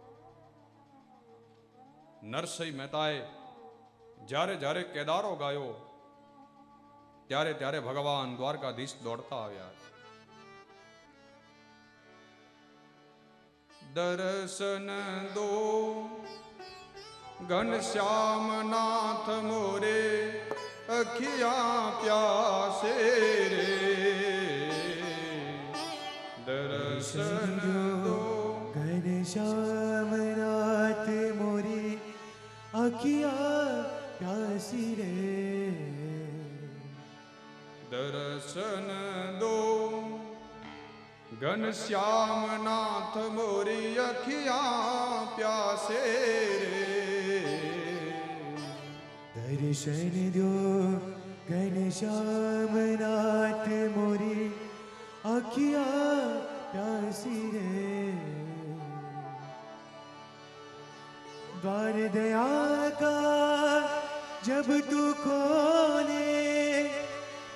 નરસિંહ મહેતાએ જ્યારે જ્યારે કેદારો ગાયો ત્યારે ત્યારે ભગવાન દ્વારકાધીશ દોડતા આવ્યા. દર્શન દો ઘનશ્યામ નાથ મોરે, અખિયા પ્યાસે રે. દર્શન દો ઘનશ્યામ નાથ મોરે, અખિયા પ્યાસી રે. દર્શન દો ઘનશ્યામ નાથ મોરી, અખિયા પ્યાસે રે. દર્શન દો ઘનશ્યામ નાથ મોરે, અખિયા પ્યાસી રે. द्वार दया का जब तू खोले,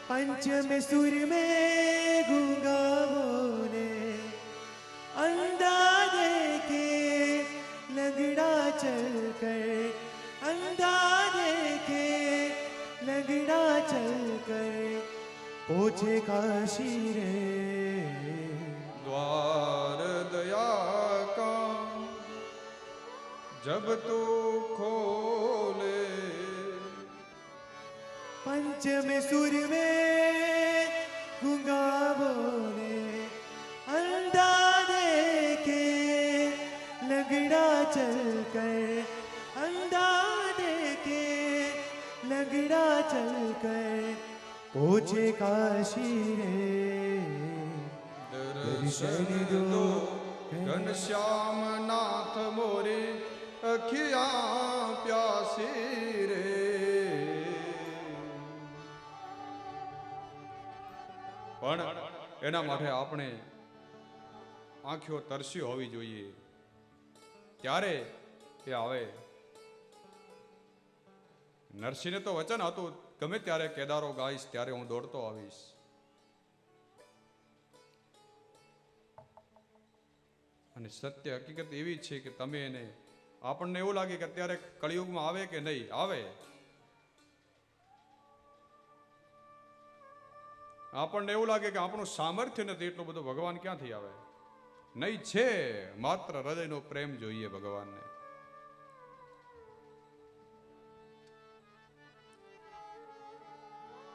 पंचम सुर में गूंगा बोले. अंदाजे के लगड़ा चल कर, अंदाजे के लगड़ा चल कर, पहुँचे काशी रे. द्वार दया का जब तू खोले, पंचम सुर में गूंगा बोले. अंदाजे के लगड़ा चल कर, अंदाजे के लगड़ा चल कर, पहुँचे काशी रे. दर्शन दो घनश्याम नाथ मोरे, અખિયા પ્યાસી રે. પણ એના માટે આપણે આંખો તરસી હોવી જોઈએ, ત્યારે એ આવે. નરસિંહને તો વચન હતું, ગમે ત્યારે કેદારો ગાઈશ ત્યારે હું દોડતો આવીશ. અને સત્ય હકીકત એવી છે કે તમે એને, આપણને એવું લાગે કે અત્યારે કળિયુગમાં આવે કે નહીં આવે, આપણને એવું લાગે કે આપણું સામર્થ્ય નથી એટલું બધું, ભગવાન ક્યાંથી આવે? નહીં છે, માત્ર હૃદયનો પ્રેમ જોઈએ ભગવાનને.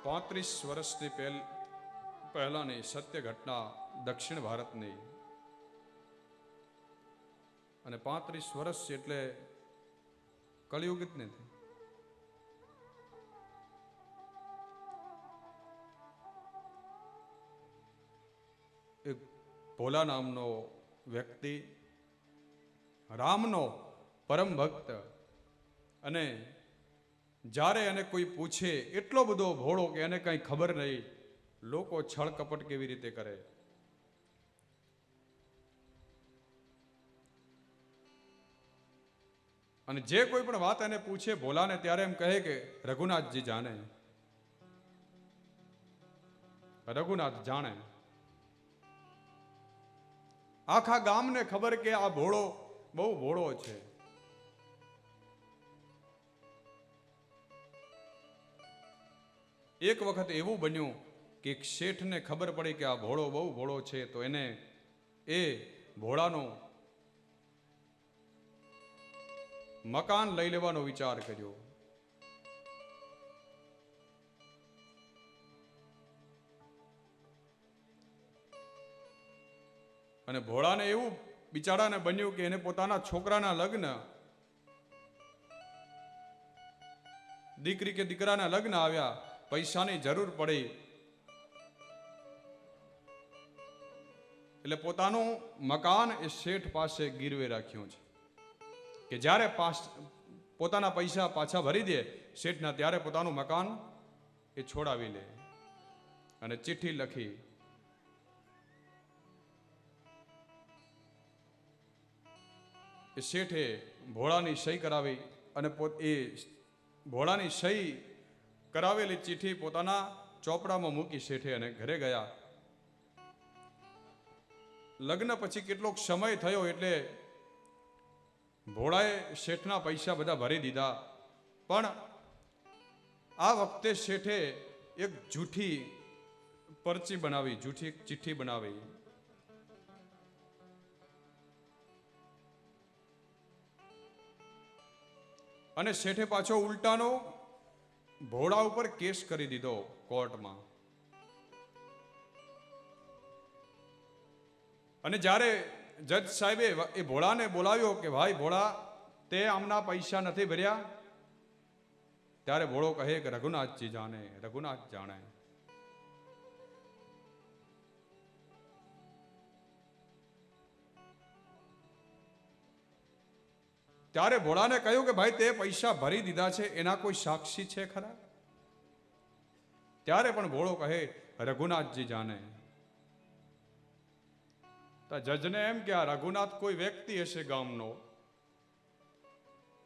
પાંત્રીસ વર્ષની પહેલાની સત્ય ઘટના દક્ષિણ ભારતની. અને 35 વર્ષ એટલે કળિયુગ જ નથી. એક ભોલા નામનો વ્યક્તિ, રામનો પરમ ભક્ત, અને જ્યારે એને કોઈ પૂછે એટલો બધો ભોળો કે એને કંઈ ખબર નહીં, લોકો છળ કપટ કેવી રીતે કરે. અને જે કોઈ પણ વાત એને પૂછે ભોલાને, ત્યારે એમ કહે કે રઘુનાથજી જાણે, રઘુનાથ જાણે. આખા ગામને ખબર કે આ ભોળો બહુ ભોળો છે. એક વખત એવું બન્યું કે એક શેઠને ખબર પડી કે આ ભોળો બહુ ભોળો છે, તો એને એ ભોળાનો મકાન લઈ લેવાનો વિચાર કર્યો. અને ભોળાને એવું બિચારાને બન્યું કે એને પોતાના છોકરાના લગ્ન, દીકરી કે દીકરાના લગ્ન આવ્યા, પૈસાની જરૂર પડી, એટલે પોતાનું મકાન એ શેઠ પાસે ગીરવે રાખ્યું છે કે જ્યારે પોતાના પૈસા પાછા ભરી દે શેઠના, ત્યારે પોતાનું મકાન એ છોડાવી લે. અને ચિઠ્ઠી લખી એ શેઠે ભોળાની સહી કરાવી, અને એ ભોળાની સહી કરાવેલી ચિઠ્ઠી પોતાના ચોપડામાં મૂકી શેઠે અને ઘરે ગયા. લગ્ન પછી કેટલોક સમય થયો એટલે ભોળાએ શેઠના પૈસા બધા ભરી દીધા, પણ આ વખતે શેઠે એક જૂઠી પરચી બનાવી, જૂઠી ચિઠ્ઠી બનાવી. અને શેઠે પાછો ઉલટાનો ભોળા ઉપર કેસ કરી દીધો કોર્ટમાં. અને જ્યારે જજ સાહેબે એ ભોળાને બોલાવ્યો કે ભાઈ ભોળા, તે આમના પૈસા નથી ભર્યા, ત્યારે ભોળો કહે કે રઘુનાથજી જાણે, રઘુનાથ જાણે. ત્યારે ભોળાને કહ્યું કે ભાઈ તે પૈસા ભરી દીધા છે, એના કોઈ સાક્ષી છે ખરા? ત્યારે પણ ભોળો કહે રઘુનાથજી જાણે. તો જજને એમ કે આ રઘુનાથ કોઈ વ્યક્તિ હશે ગામનો.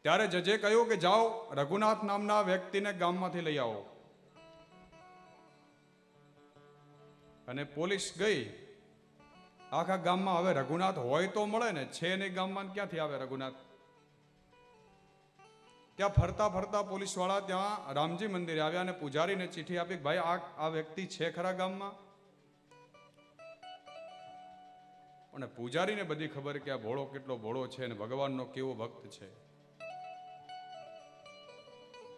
ત્યારે જજે કહ્યું કે જાઓ રઘુનાથ નામના વ્યક્તિને ગામમાંથી લઈ આવો. અને પોલીસ ગઈ આખા ગામમાં. હવે રઘુનાથ હોય તો મળે ને, છે નહીં ગામમાં, ક્યાંથી આવે રઘુનાથ? ત્યાં ફરતા ફરતા પોલીસ વાળા ત્યાં રામજી મંદિરે આવ્યા અને પૂજારીને ચિઠ્ઠી આપી, ભાઈ આ વ્યક્તિ છે ખરા ગામમાં? અને પૂજારીને બધી ખબર કે આ ભોળો કેટલો ભોળો છે અને ભગવાનનો કેવો ભક્ત છે.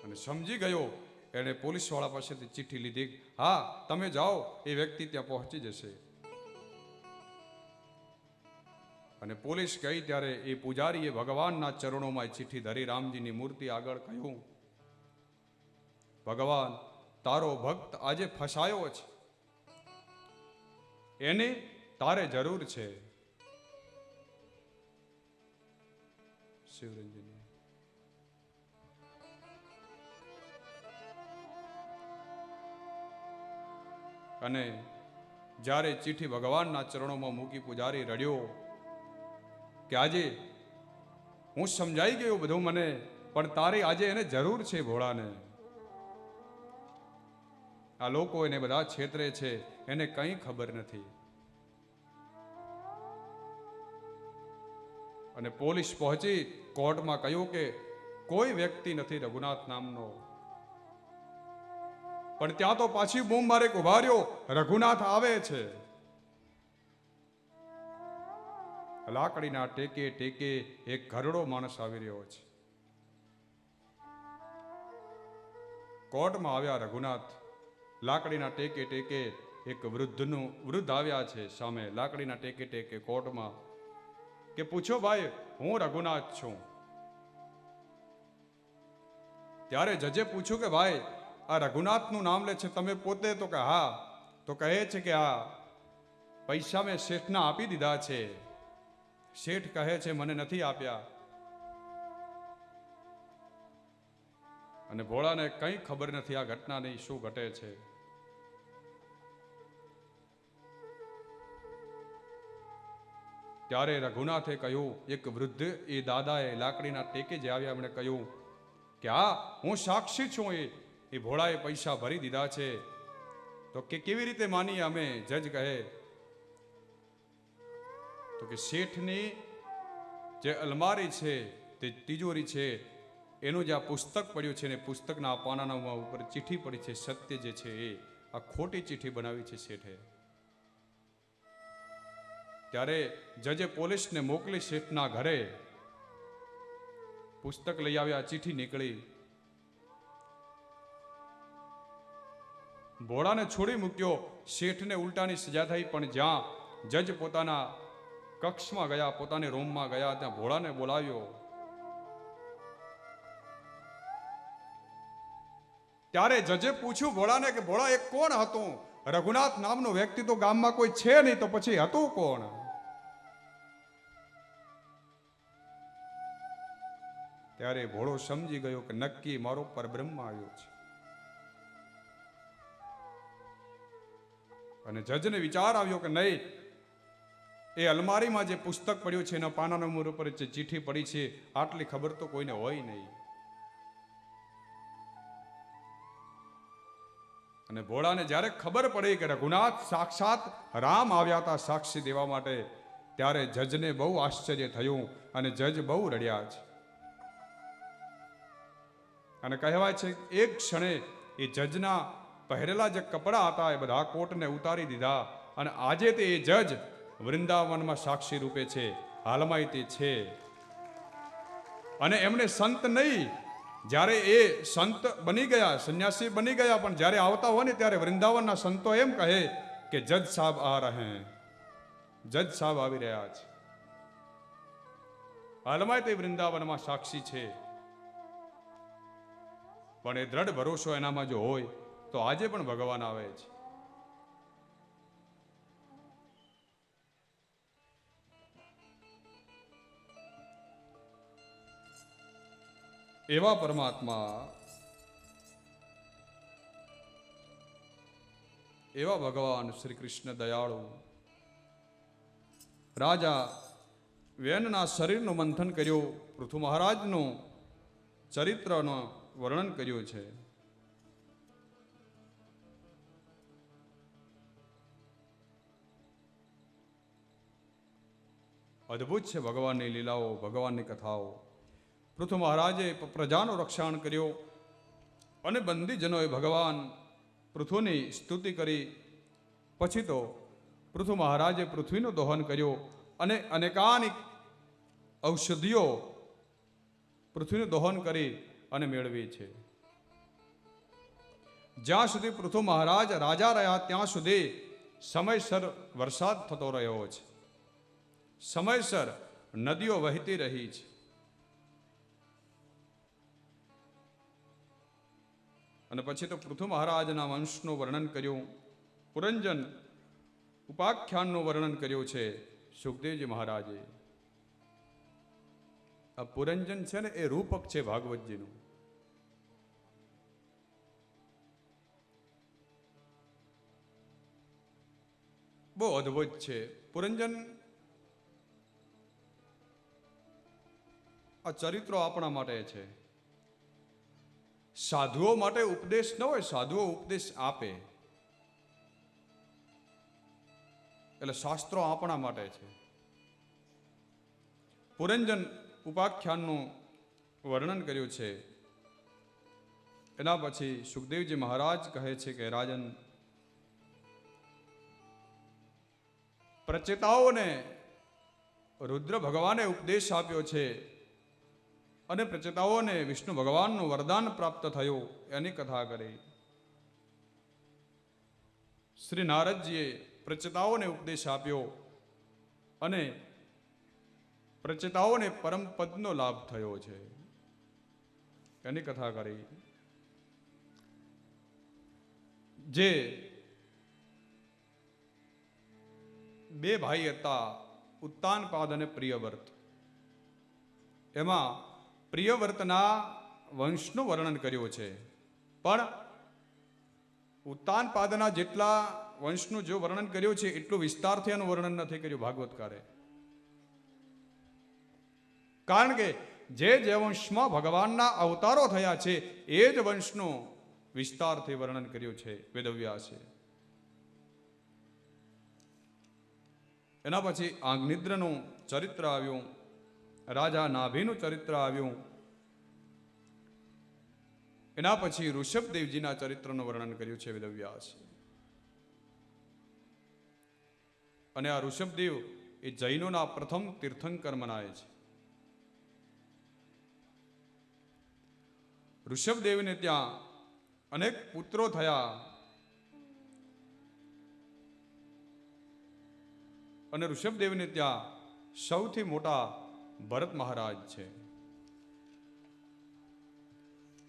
અને સમજી ગયો, એને પોલીસ વાળા પાસેથી ચિઠ્ઠી લીધી, હા તમે જાઓ, એ વ્યક્તિ ત્યાં પહોંચી જશે. અને પોલીસ ગઈ ત્યારે એ પૂજારીએ ભગવાનના ચરણોમાં ચિઠ્ઠી ધરી રામજીની મૂર્તિ આગળ કહ્યું, ભગવાન તારો ભક્ત આજે ફસાયો છે, એની તારે જરૂર છે. શિવરંજની અને જ્યારે ચિઠ્ઠી ભગવાનના ચરણોમાં મૂકી પૂજારી રડ્યો કે આજે હું સમજાઈ ગયો બધું મને, પણ તારી આજે એને જરૂર છે ભોળાને. આ લોકો એને બધા છેતરે છે, એને કંઈ ખબર નથી. અને પોલીસ પહોંચી કોર્ટમાં કહ્યું કે કોઈ વ્યક્તિ નથી રઘુનાથ નામનો. પણ ત્યાં તો પાછી બૂમ મારે ઉભા રહ્યો, રઘુનાથ આવે છે. લાકડીના ટેકે ટેકે એક ઘરડો માણસ આવી રહ્યો છે. કોર્ટમાં આવ્યા રઘુનાથ, લાકડીના ટેકે ટેકે એક વૃદ્ધ આવ્યા છે સામે, લાકડીના ટેકે ટેકે કોર્ટમાં, કે પૂછો ભાઈ હું રઘુનાથ છું. ત્યારે જજે પૂછ્યું કે ભાઈ આ રઘુનાથનું નામ લે છે તમે પોતે? તો કે હા. તો કહે છે કે આ પૈસા મેં શેઠના આપી દીધા છે. શેઠ કહે છે મને નથી આપ્યા. અને ભોળાને કંઈ ખબર નથી આ ઘટનાની શું ઘટે છે. ત્યારે રઘુનાથે કહ્યું, એક વૃદ્ધ એ દાદાએ લાકડીના ટેકે જે આવ્યા એમણે કહ્યું કે હા, હું સાક્ષી છું, એ ભોળાએ પૈસા ભરી દીધા છે. તો કે કેવી રીતે માનીએ અમે? જજ કહે તો કે શેઠની જે અલમારી છે, તે તિજોરી છે, એનું જે આ પુસ્તક પડ્યું છે ને, પુસ્તકના પાનાના ઉપર ચિઠ્ઠી પડી છે, સત્ય જે છે એ આ ખોટી ચિઠ્ઠી બનાવી છે શેઠે. ત્યારે જજે પોલીસને મોકલી શેઠના ઘરે. પુસ્તક લઈ આવ્યા, ચિઠ્ઠી નીકળી. ભોળાને છોડી મૂક્યો. શેઠને ઉલટાની સજા થઈ. પણ જ્યાં જજ પોતાના કક્ષમાં ગયા, પોતાની રૂમમાં ગયા, ત્યાં ભોળાને બોલાવ્યો. ત્યારે જજે પૂછ્યું ભોળાને કે ભોળા, એક કોણ હતું? રઘુનાથ નામનો વ્યક્તિ તો ગામમાં કોઈ છે નહીં, તો પછી હતું કોણ? ત્યારે ભોળો સમજી ગયો કે નક્કી મારો પરબ્રહ્મ આવ્યો છે. અને જજને વિચાર આવ્યો કે નહીં, એ અલમારીમાં જે પુસ્તક પડ્યું છે એના પાના નંબર ઉપર જે ચિઠ્ઠી પડી છે, આટલી ખબર તો કોઈને હોય નહીં. અને ભોળાને જ્યારે ખબર પડી કે રઘુનાથ સાક્ષાત રામ આવ્યા હતા સાક્ષી દેવા માટે, ત્યારે જજને બહુ આશ્ચર્ય થયું અને જજ બહુ રડ્યા છે. અને કહેવાય છે એક ક્ષણે એ જજના પહેરેલા જે કપડા હતા એ બધા કોટને ઉતારી દીધા. અને આજે તે એ જજ વૃંદાવનમાં સાક્ષી રૂપે છે, હાલમાં તે છે. અને એમને સંત નહીં, જ્યારે એ સંત બની ગયા, સંન્યાસી બની ગયા, પણ જ્યારે આવતા હોય ને ત્યારે વૃંદાવનના સંતો એમ કહે કે જજ સાહેબ આ રહે, જજ સાહેબ આવી રહ્યા છે. હાલમાં તે વૃંદાવનમાં સાક્ષી છે. પણ એ દ્રઢ ભરોસો એનામાં જો હોય તો આજે પણ ભગવાન આવે છે. એવા પરમાત્મા, એવા ભગવાન શ્રી કૃષ્ણ દયાળુ રાજા વેનના શરીરનું મંથન કર્યું, પૃથુ મહારાજનું ચરિત્રનું વર્ણન કર્યું છે. અદ્ભુત છે ભગવાનની લીલાઓ, ભગવાનની કથાઓ. પૃથુ મહારાજે પ્રજાનું રક્ષણ કર્યું અને બંદીજનોએ ભગવાન પૃથુની સ્તુતિ કરી. પછી તો પૃથુ મહારાજે પૃથ્વીનું દોહન કર્યું અને અનેકાનેક ઔષધિઓ પૃથ્વીનું દોહન કરી અને મેળવી છે. જ્યાં સુધી પૃથુ મહારાજ રાજા રહ્યા ત્યાં સુધી સમયસર વરસાદ થતો રહ્યો છે, સમયસર નદીઓ વહેતી રહી છે. અને પછી તો પૃથુ મહારાજના વંશનું વર્ણન કર્યું, પુરંજન ઉપાખ્યાનનું વર્ણન કર્યું છે સુખદેવજી મહારાજે. આ પુરંજન છે ને, એ રૂપક છે ભાગવતજીનું. બહુ અદ્ભુત છે પુરંજન. આ ચરિત્રો આપણા માટે છે. સાધુઓ માટે ઉપદેશ ન હોય, સાધુઓ ઉપદેશ આપે. એટલે શાસ્ત્રો આપણા માટે છે. પુરંજન ઉપાખ્યાનનું વર્ણન કર્યું છે. એના પછી સુખદેવજી મહારાજ કહે છે કે રાજન, પ્રચેતાઓને રુદ્ર ભગવાને ઉપદેશ આપ્યો છે અને પ્રચેતાઓને વિષ્ણુ ભગવાનનું વરદાન પ્રાપ્ત થયું, એની કથા કરી. શ્રી નારદજીએ પ્રચેતાઓને ઉપદેશ આપ્યો અને પ્રચેતાઓને પરમ પદનો લાભ થયો છે, એની કથા કરી. જે બે ભાઈ હતા, ઉત્તાનપાદ અને પ્રિયવ્રત, એમાં પ્રિયવ્રતના વંશનું વર્ણન કર્યું છે. પણ ઉત્તાનપાદના જેટલા વંશનું જો વર્ણન કર્યું છે એટલું વિસ્તારથી એનું વર્ણન નથી કર્યું ભાગવતકારે. કારણ કે જે વંશમાં ભગવાનના અવતારો થયા છે એ જ વંશનું વિસ્તારથી વર્ણન કર્યું છે વેદવ્યાસે. એના પછી આગ્નિદ્રનું ચરિત્ર આવ્યું, રાજા નાભીનું ચરિત્ર આવ્યું, એના પછી ઋષભદેવજીના ચરિત્રનું વર્ણન કર્યું છે વેદવ્યાસે. અને આ ઋષભદેવ એ જૈનોના પ્રથમ તીર્થંકર મનાય છે. ઋષભદેવને ત્યાં અનેક પુત્રો થયા અને ઋષભદેવને ત્યાં સૌથી મોટા ભરત મહારાજ છે.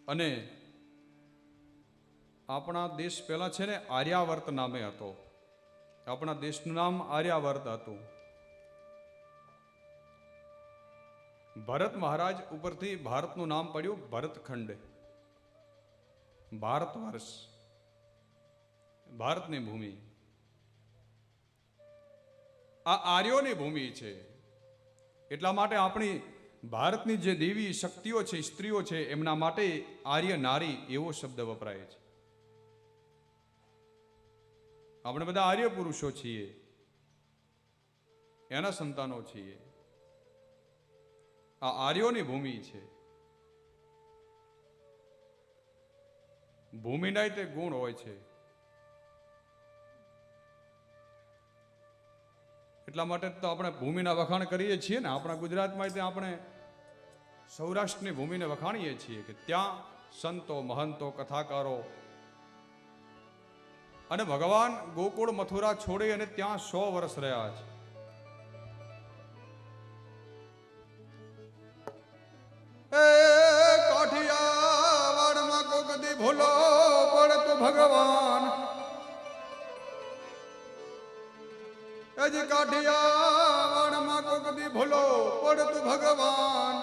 અને આપણા દેશ પહેલા છે ને આર્યાવર્ત નામે હતો. આપણા દેશનું નામ આર્યાવર્ત હતું. ભરત મહારાજ ઉપરથી ભારતનું નામ પડ્યું ભરતખંડ, ભારત વર્ષ, ભારતની ભૂમિ. આ આર્યોની ભૂમિ છે. એટલા માટે આપણી ભારતની જે દેવી શક્તિઓ છે, સ્ત્રીઓ છે, એમના માટે આર્ય નારી એવો શબ્દ વપરાય છે. આપણે બધા આર્ય પુરુષો છીએ, એના સંતાનો છીએ. આ આર્યોની ભૂમિ છે. ભૂમિના તે ગુણ હોય છે. એટલા માટે તો આપણે ભૂમિના વખાણ કરીએ છીએ ને. આપણા ગુજરાતમાં તે આપણે સૌરાષ્ટ્રની ભૂમિને વખાણીએ છીએ કે ત્યાં સંતો, મહંતો, કથાકારો અને ભગવાન ગોકુળ મથુરા છોડી અને ત્યાં 100 વર્ષ રહ્યા છે. કાઠિયાવાડમાં કોક દી ભૂલો પડતો ભગવાન, હજી કાઠિયાવાડમાં કોક દી ભૂલો પડતો ભગવાન,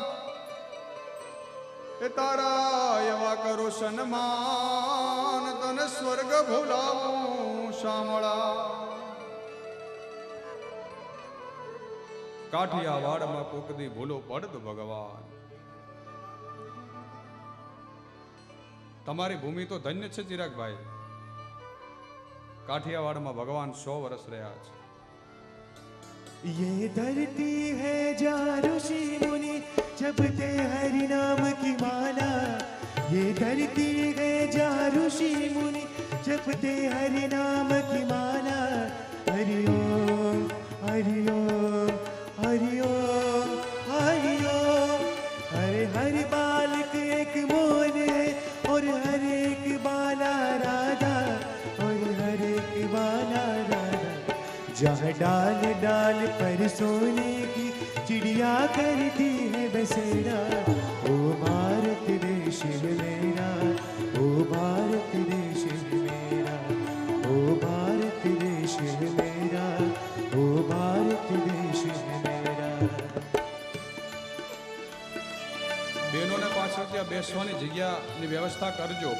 એ તારા એવા કરો સન્માન, તને સ્વર્ગ ભૂલાવું શામળા. કાઠિયાવાડમાં કોક દી ભૂલો પડતો ભગવાન. તમારી ભૂમિ તો ધન્ય છે ચિરાગભાઈ. કાઠિયાવાડમાં ભગવાન 100 વર્ષ રહ્યા છે. ये धरती है जहाँ ऋषि मुनि जपते हरि नाम की माला. ये धरती है जहाँ ऋषि मुनि जपते हरि नाम की माला. हरि ओम हरि ओम हरि ओम हरि ओम. हरे हर बालक एक मोहन है और हर एक बाला राधा, और हर एक बाला राधा. जहाँ डाल डाल पर सोने की चिड़िया करती है बसेरा. ओ भारत देश है मेरा, ओ भारत देश है मेरा, ओ भारत देश है मेरा, ओ भारत देश है मेरा. બહેનોને પાછળ ત્યાં બેસવાની જગ્યાની વ્યવસ્થા કરજો.